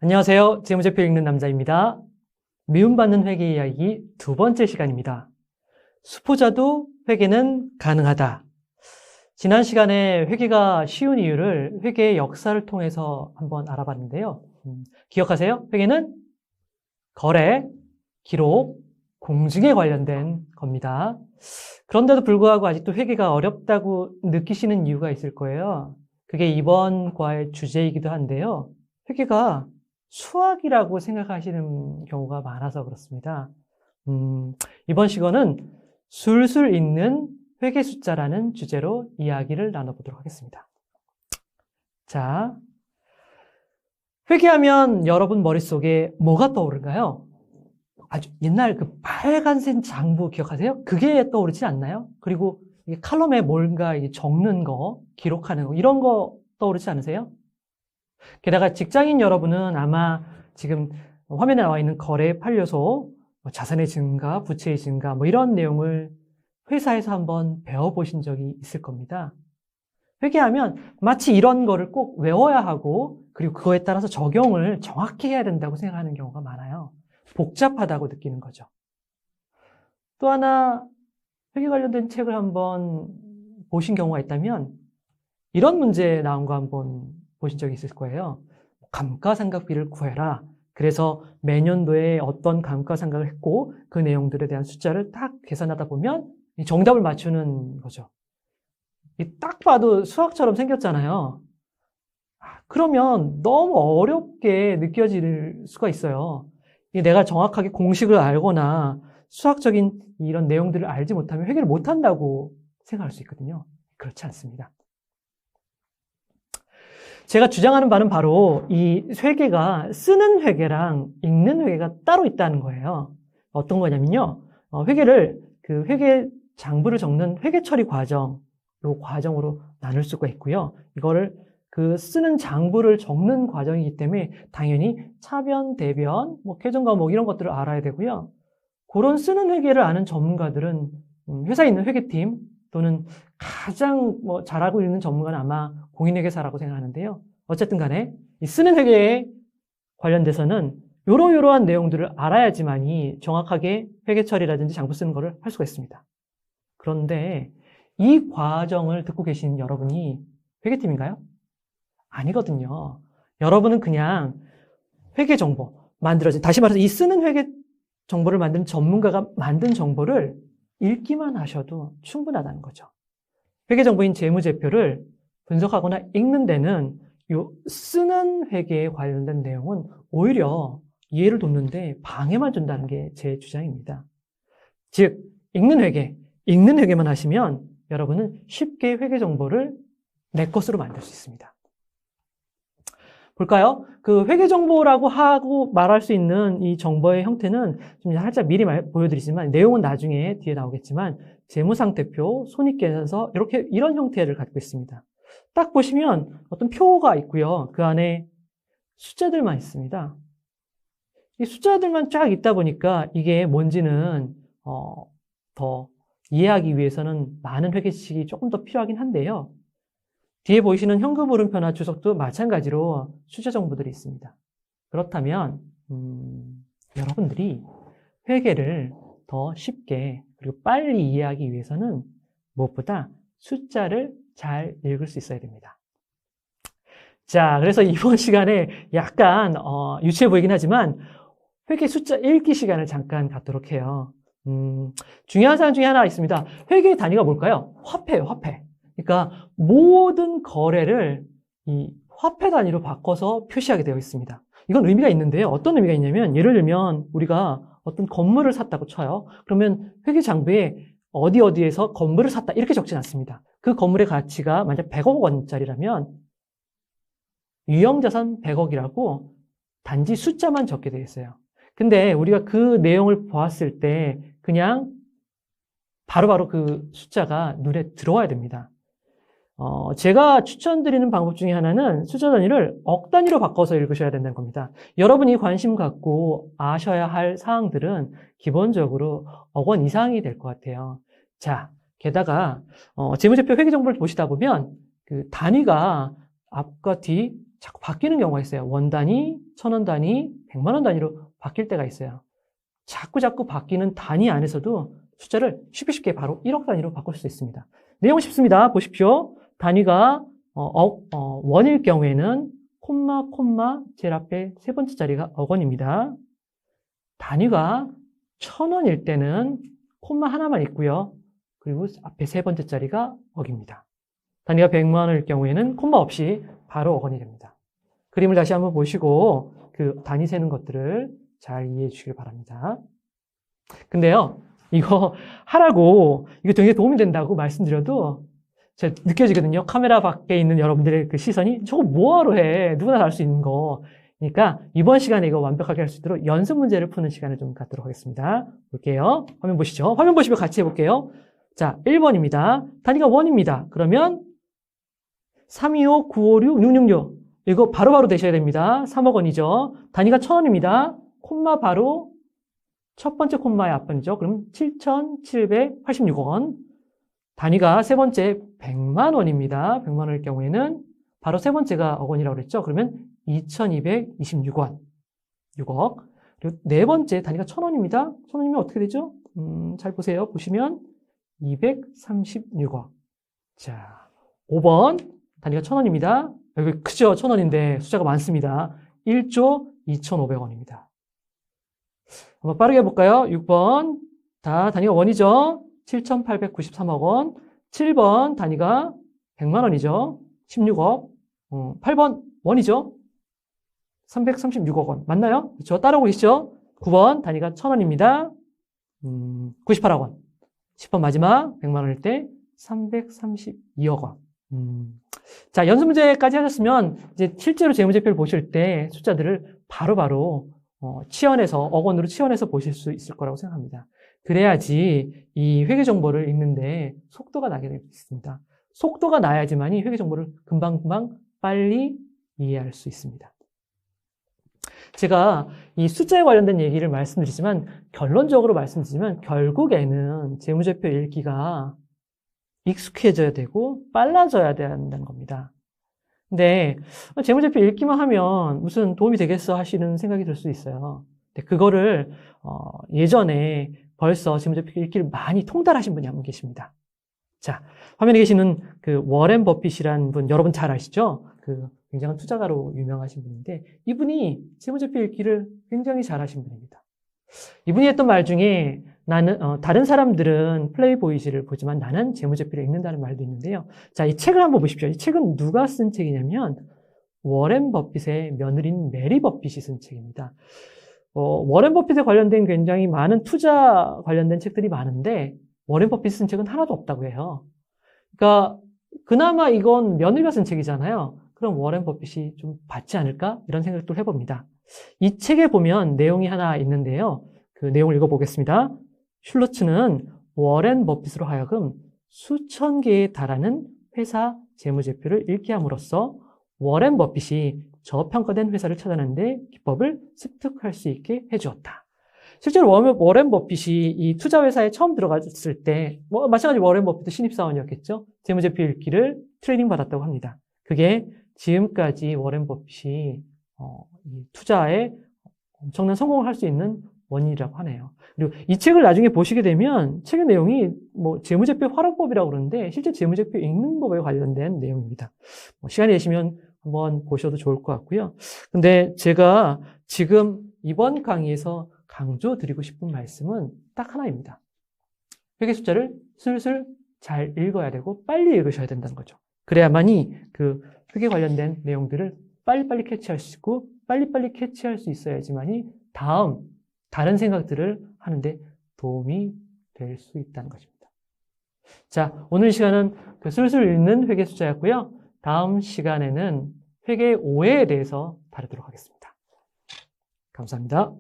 안녕하세요. 재무제표 읽는 남자입니다. 미움받는 회계 이야기 두 번째 시간입니다. 수포자도 회계는 가능하다. 지난 시간에 회계가 쉬운 이유를 회계의 역사를 통해서 한번 알아봤는데요. 기억하세요? 회계는 거래, 기록, 공증에 관련된 겁니다. 그런데도 불구하고 아직도 회계가 어렵다고 느끼시는 이유가 있을 거예요. 그게 이번 과의 주제이기도 한데요. 회계가 수학이라고 생각하시는 경우가 많아서 그렇습니다. 이번 시간은 술술 읽는 회계 숫자라는 주제로 이야기를 나눠보도록 하겠습니다. 자, 회계하면 여러분 머릿속에 뭐가 떠오를까요? 아주 옛날 그 빨간색 장부 기억하세요? 그게 떠오르지 않나요? 그리고 칼럼에 뭔가 적는 거, 기록하는 거, 이런 거 떠오르지 않으세요? 게다가 직장인 여러분은 아마 지금 화면에 나와 있는 거래 판례소, 자산의 증가, 부채의 증가, 이런 내용을 회사에서 한번 배워보신 적이 있을 겁니다. 회계하면 마치 이런 거를 꼭 외워야 하고, 그리고 그거에 따라서 적용을 정확히 해야 된다고 생각하는 경우가 많아요. 복잡하다고 느끼는 거죠. 또 하나 회계 관련된 책을 한번 보신 경우가 있다면 이런 문제 나온 거 한번 보신 적이 있을 거예요. 감가상각비를 구해라. 그래서 매년도에 어떤 감가상각을 했고 그 내용들에 대한 숫자를 딱 계산하다 보면 정답을 맞추는 거죠. 딱 봐도 수학처럼 생겼잖아요. 그러면 너무 어렵게 느껴질 수가 있어요. 내가 정확하게 공식을 알거나 수학적인 이런 내용들을 알지 못하면 회계를 못한다고 생각할 수 있거든요. 그렇지 않습니다. 제가 주장하는 바는 바로 이 회계가 쓰는 회계랑 읽는 회계가 따로 있다는 거예요. 어떤 거냐면요. 회계를 그 회계 장부를 적는 회계 처리 과정, 요 과정으로 나눌 수가 있고요. 이거를 그 쓰는 장부를 적는 과정이기 때문에 당연히 차변, 대변, 계정 과목 이런 것들을 알아야 되고요. 그런 쓰는 회계를 아는 전문가들은 회사에 있는 회계팀 또는 가장 잘하고 있는 전문가는 아마 공인회계사라고 생각하는데요. 어쨌든 간에 이 쓰는 회계에 관련돼서는 요러요러한 내용들을 알아야지만이 정확하게 회계 처리라든지 장부 쓰는 거를 할 수가 있습니다. 그런데 이 과정을 듣고 계신 여러분이 회계팀인가요? 아니거든요. 여러분은 그냥 회계 정보 만들어진, 다시 말해서 이 쓰는 회계 정보를 만든 전문가가 만든 정보를 읽기만 하셔도 충분하다는 거죠. 회계 정보인 재무제표를 분석하거나 읽는 데는 요 쓰는 회계에 관련된 내용은 오히려 이해를 돕는데 방해만 준다는 게 제 주장입니다. 즉, 읽는 회계만 하시면 여러분은 쉽게 회계 정보를 내 것으로 만들 수 있습니다. 볼까요? 그 회계 정보라고 하고 말할 수 있는 이 정보의 형태는 좀 살짝 미리 보여드리지만 내용은 나중에 뒤에 나오겠지만 재무상태표, 손익계산서 이런 형태를 가지고 있습니다. 딱 보시면 어떤 표가 있고요. 그 안에 숫자들만 있습니다. 이 숫자들만 쫙 있다 보니까 이게 뭔지는 더 이해하기 위해서는 많은 회계 지식이 조금 더 필요하긴 한데요. 뒤에 보이시는 현금 흐름표나 주석도 마찬가지로 숫자 정보들이 있습니다. 그렇다면 여러분들이 회계를 더 쉽게 그리고 빨리 이해하기 위해서는 무엇보다 숫자를 잘 읽을 수 있어야 됩니다. 자, 그래서 이번 시간에 약간 유치해 보이긴 하지만 회계 숫자 읽기 시간을 잠깐 갖도록 해요. 중요한 사항 중에 하나 있습니다. 회계의 단위가 뭘까요? 화폐예요, 화폐. 그러니까 모든 거래를 이 화폐 단위로 바꿔서 표시하게 되어 있습니다. 이건 의미가 있는데요. 어떤 의미가 있냐면 예를 들면 우리가 어떤 건물을 샀다고 쳐요. 그러면 회계 장부에 어디에서 건물을 샀다 이렇게 적진 않습니다. 그 건물의 가치가 만약 100억 원짜리라면 유형자산 100억이라고 단지 숫자만 적게 되어 있어요. 근데 우리가 그 내용을 보았을 때 그냥 바로바로 그 숫자가 눈에 들어와야 됩니다. 제가 추천드리는 방법 중에 하나는 숫자 단위를 억 단위로 바꿔서 읽으셔야 된다는 겁니다. 여러분이 관심 갖고 아셔야 할 사항들은 기본적으로 억 원 이상이 될 것 같아요. 자, 게다가 재무제표 회계 정보를 보시다 보면 그 단위가 앞과 뒤 자꾸 바뀌는 경우가 있어요. 원 단위, 1,000원 단위, 100만 원 단위로 바뀔 때가 있어요. 자꾸 바뀌는 단위 안에서도 숫자를 쉽게 바로 1억 단위로 바꿀 수 있습니다. 내용 쉽습니다. 보십시오. 단위가 원일 경우에는 콤마 제일 앞에 세 번째 자리가 억 원입니다. 단위가 1,000원일 때는 콤마 하나만 있고요. 그리고 앞에 세 번째 자리가 억입니다. 단위가 100만 원일 경우에는 콤마 없이 바로 억 원이 됩니다. 그림을 다시 한번 보시고 그 단위 세는 것들을 잘 이해해 주시길 바랍니다. 근데요, 이거 하라고 이거 되게 도움이 된다고 말씀드려도 제가 느껴지거든요. 카메라 밖에 있는 여러분들의 그 시선이 저거 뭐하러 해? 누구나 다 할 수 있는 거. 그러니까 이번 시간에 이거 완벽하게 할 수 있도록 연습 문제를 푸는 시간을 좀 갖도록 하겠습니다. 볼게요. 화면 보시죠. 화면 보시면 같이 해볼게요. 자, 1번입니다. 단위가 원입니다. 그러면 325, 956, 666 이거 바로바로 되셔야 됩니다. 3억 원이죠. 단위가 1,000원입니다. 콤마 바로 첫 번째 콤마의 앞번이죠. 그럼 7,786억 원. 단위가 세 번째 100만 원입니다. 100만 원일 경우에는 바로 세 번째가 억 원이라고 그랬죠. 그러면 2,226원. 6억. 그리고 네 번째 단위가 1,000원입니다. 1,000원이면 어떻게 되죠? 잘 보세요. 보시면 236억. 자, 5번 단위가 1,000원입니다. 여기 크죠? 1,000원인데 숫자가 많습니다. 1조 2,500원입니다. 한번 빠르게 해볼까요? 6번 다 단위가 원이죠. 7,893억 원. 7번 단위가 100만 원이죠. 16억. 8번 원이죠. 336억 원. 맞나요? 그렇죠? 따라오고 계시죠? 9번 단위가 1,000원입니다. 98억 원. 10번 마지막 100만 원일 때 332억 원. 자, 연습 문제까지 하셨으면 이제 실제로 재무제표를 보실 때 숫자들을 바로바로 치환해서 억 원으로 치환해서 보실 수 있을 거라고 생각합니다. 그래야지 이 회계 정보를 읽는데 속도가 나게 되어 있습니다. 속도가 나야지만이 회계 정보를 금방금방 빨리 이해할 수 있습니다. 제가 이 숫자에 관련된 얘기를 말씀드리지만 결론적으로 말씀드리지만 결국에는 재무제표 읽기가 익숙해져야 되고 빨라져야 된다는 겁니다. 근데 재무제표 읽기만 하면 무슨 도움이 되겠어 하시는 생각이 들 수 있어요. 근데 그거를 예전에 벌써 재무제표 읽기를 많이 통달하신 분이 한 분 계십니다. 자, 화면에 계시는 그 워렌 버핏이라는 분 여러분 잘 아시죠? 그 굉장한 투자가로 유명하신 분인데 이분이 재무제표 읽기를 굉장히 잘하신 분입니다. 이분이 했던 말 중에 나는 다른 사람들은 플레이보이즈를 보지만 나는 재무제표를 읽는다는 말도 있는데요. 자, 이 책을 한번 보십시오. 이 책은 누가 쓴 책이냐면 워렌 버핏의 며느리인 메리 버핏이 쓴 책입니다. 워렌 버핏에 관련된 굉장히 많은 투자 관련된 책들이 많은데 워렌 버핏이 쓴 책은 하나도 없다고 해요. 그러니까 그나마 이건 며느리가 쓴 책이잖아요. 그럼 워렌 버핏이 좀 받지 않을까? 이런 생각도 해봅니다. 이 책에 보면 내용이 하나 있는데요. 그 내용을 읽어보겠습니다. 슐루츠는 워렌 버핏으로 하여금 수천 개에 달하는 회사 재무제표를 읽게 함으로써 워렌 버핏이 저평가된 회사를 찾아내는데 기법을 습득할 수 있게 해주었다. 실제로 워렌 버핏이 이 투자회사에 처음 들어갔을 때 마찬가지로 워렌 버핏도 신입사원이었겠죠. 재무제표 읽기를 트레이닝 받았다고 합니다. 그게 지금까지 워렌 버핏이 이 투자에 엄청난 성공을 할 수 있는 원인이라고 하네요. 그리고 이 책을 나중에 보시게 되면 책의 내용이 재무제표 활용법이라고 그러는데 실제 재무제표 읽는 법에 관련된 내용입니다. 시간이 되시면 한번 보셔도 좋을 것 같고요. 근데 제가 지금 이번 강의에서 강조드리고 싶은 말씀은 딱 하나입니다. 회계 숫자를 슬슬 잘 읽어야 되고 빨리 읽으셔야 된다는 거죠. 그래야만이 그 회계 관련된 내용들을 빨리빨리 캐치할 수 있고 빨리빨리 캐치할 수 있어야지만이 다른 생각들을 하는데 도움이 될 수 있다는 것입니다. 자, 오늘 시간은 그 슬슬 읽는 회계 숫자였고요. 다음 시간에는 회계 오해에 대해서 다루도록 하겠습니다. 감사합니다.